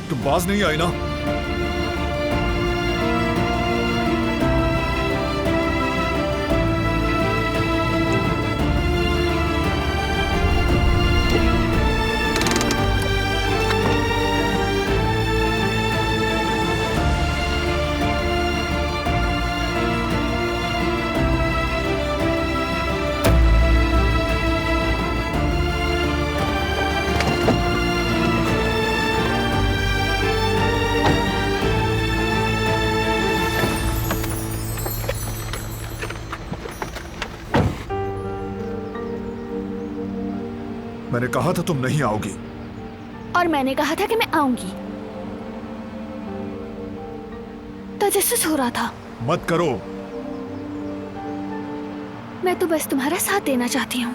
तुम बाज नहीं आई ना? मैंने कहा था तुम नहीं आओगी। और मैंने कहा था कि मैं आऊंगी। तजस्सुस हो रहा था। मत करो। मैं तो बस तुम्हारा साथ देना चाहती हूँ।